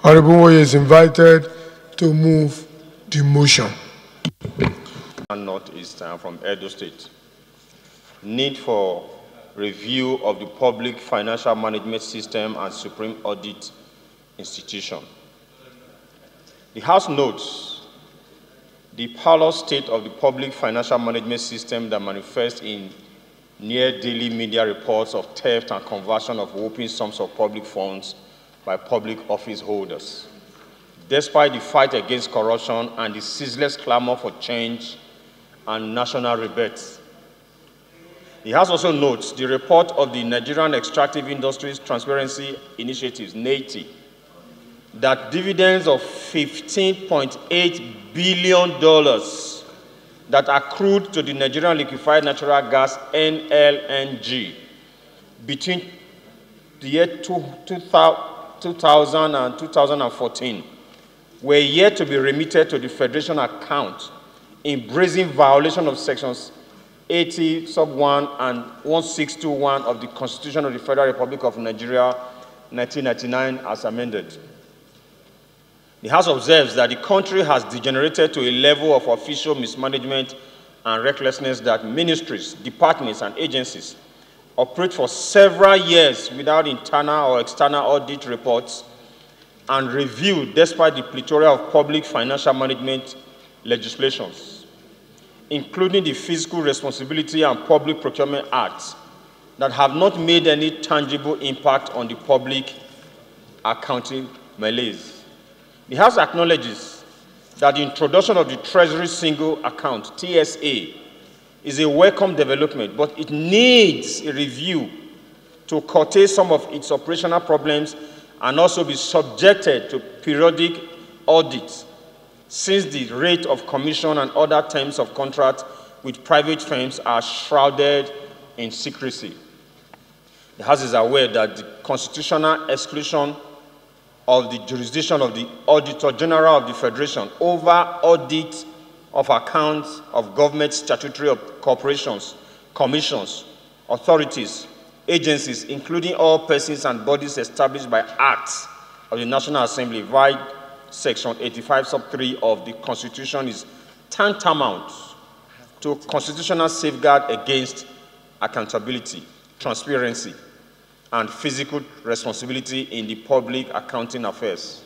Honorable Moye is invited to move the motion. Northeast from Edo State. Need for review of the public financial management system and Supreme Audit Institution. The House notes the parlous state of the public financial management system that manifests in near daily media reports of theft and conversion of whopping sums of public funds by public office holders. Despite the fight against corruption and the ceaseless clamor for change and national rebates. The House also notes the report of the Nigerian Extractive Industries Transparency Initiative, NETI, that dividends of $15.8 billion that accrued to the Nigerian Liquefied Natural Gas, NLNG, between the year 2000 and 2014 were yet to be remitted to the Federation account in brazen violation of sections 80 sub 1 and 1621 of the Constitution of the Federal Republic of Nigeria, 1999, as amended. The House observes that the country has degenerated to a level of official mismanagement and recklessness that ministries, departments, and agencies operate for several years without internal or external audit reports and review despite the plethora of public financial management legislations, including the Fiscal Responsibility and Public Procurement Acts, that have not made any tangible impact on the public accounting malaise. The House acknowledges that the introduction of the Treasury Single Account, TSA, is a welcome development, but it needs a review to curtail some of its operational problems and also be subjected to periodic audits, since the rate of commission and other terms of contract with private firms are shrouded in secrecy. The House is aware that the constitutional exclusion of the jurisdiction of the Auditor General of the Federation over audit of accounts of government statutory corporations, commissions, authorities, agencies, including all persons and bodies established by acts of the National Assembly via Section 85 sub 3 of the Constitution is tantamount to constitutional safeguard against accountability, transparency, and physical responsibility in the public accounting affairs.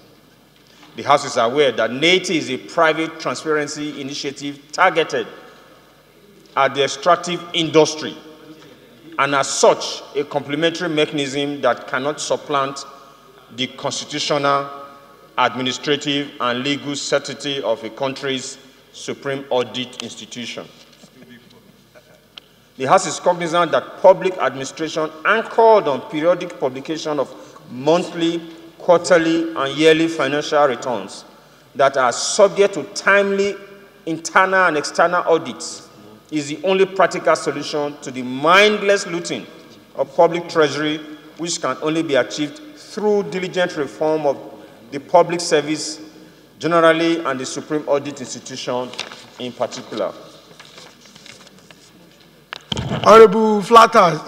The House is aware that NETI is a private transparency initiative targeted at the extractive industry, and as such, a complementary mechanism that cannot supplant the constitutional, administrative, and legal certitude of a country's supreme audit institution. The House is cognizant that public administration anchored on periodic publication of monthly, quarterly, and yearly financial returns that are subject to timely internal and external audits is the only practical solution to the mindless looting of public treasury, which can only be achieved through diligent reform of the public service generally and the Supreme Audit Institution in particular. Honorable Flatters,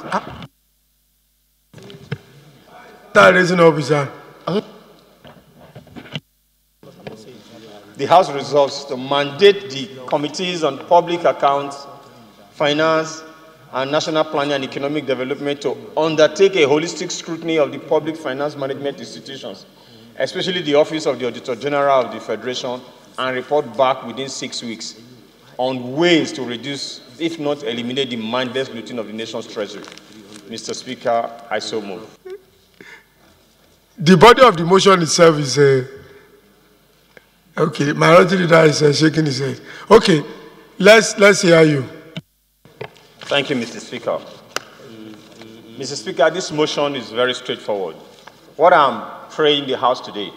raising officer. The House resolves to mandate the Committees on Public Accounts, Finance, and National Planning and Economic Development to undertake a holistic scrutiny of the public finance management institutions, especially the Office of the Auditor General of the Federation, and report back within 6 weeks on ways to reduce, if not eliminate, the mindless looting of the nation's treasury. Mr. Speaker, I so move. The body of the motion itself is okay. Minority leader is shaking his head. Okay, let's hear you. Thank you, Mr. Speaker. Mr. Speaker, this motion is very straightforward. What I'm praying the House today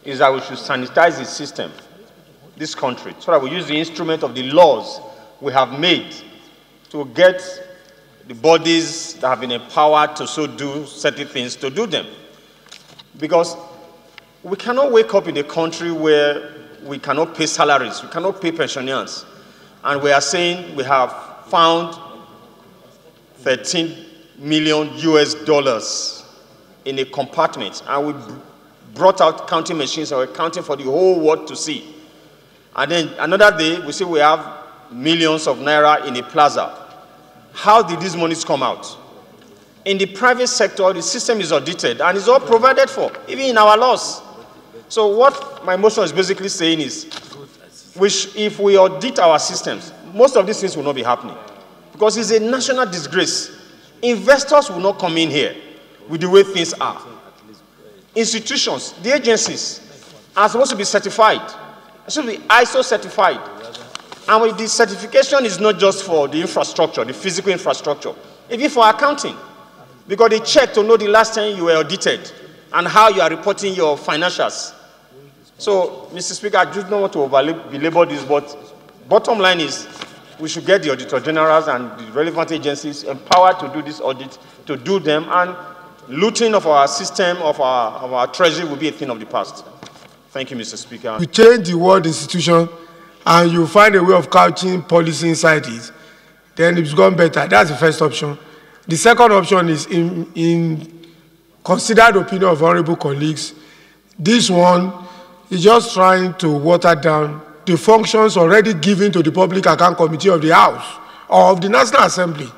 is that we should sanitize the system, this country, so that we use the instrument of the laws we have made to get the bodies that have been empowered to so do certain things to do them. Because we cannot wake up in a country where we cannot pay salaries, we cannot pay pensioners, and we are saying we have found $13 million in a compartment, and we brought out counting machines and we're counting for the whole world to see. And then another day, we see we have millions of naira in a plaza. How did these monies come out? In the private sector, the system is audited and it's all provided for, even in our laws. So what my motion is basically saying is, if we audit our systems, most of these things will not be happening. Because it's a national disgrace. Investors will not come in here with the way things are. Institutions, the agencies, are supposed to be certified. It should be ISO certified. And with the certification is not just for the infrastructure, the physical infrastructure, even for accounting. Because they check to know the last time you were audited and how you are reporting your financials. So, Mr. Speaker, I just don't want to belabor this, but bottom line is we should get the Auditor Generals and the relevant agencies empowered to do this audit, to do them, and looting of our system, of our treasury will be a thing of the past. Thank you, Mr. Speaker. You change the word institution and you find a way of couching policy inside it, then it's gone better. That's the first option. The second option is in considered opinion of honorable colleagues. This one is just trying to water down the functions already given to the Public Account Committee of the House or of the National Assembly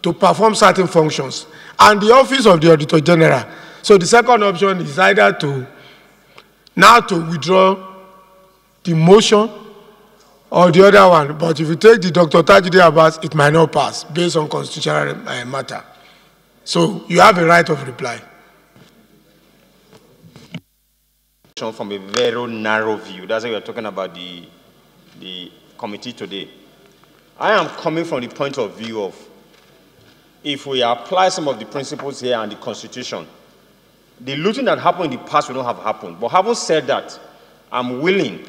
to perform certain functions, and the Office of the Auditor General. So the second option is either to withdraw the motion or the other one. But if you take the Dr. Tajudeen Abbas, it might not pass based on constitutional matter. So you have a right of reply. From a very narrow view. That's why we're talking about the committee today. I am coming from the point of view of, if we apply some of the principles here and the Constitution, the looting that happened in the past will not have happened. But having said that, I'm willing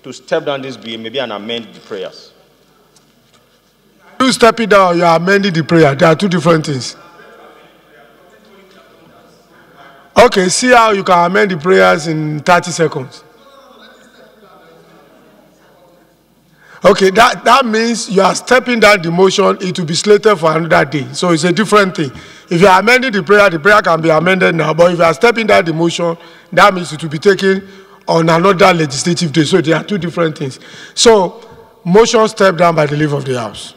to step down this bill, maybe, and amend the prayers. You step it down, you are amending the prayer. There are two different things. Okay, see how you can amend the prayers in 30 seconds. Okay, that means you are stepping down the motion, it will be slated for another day. So it's a different thing. If you are amending the prayer can be amended now. But if you are stepping down the motion, that means it will be taken on another legislative day. So there are two different things. So, motion stepped down by the leave of the House.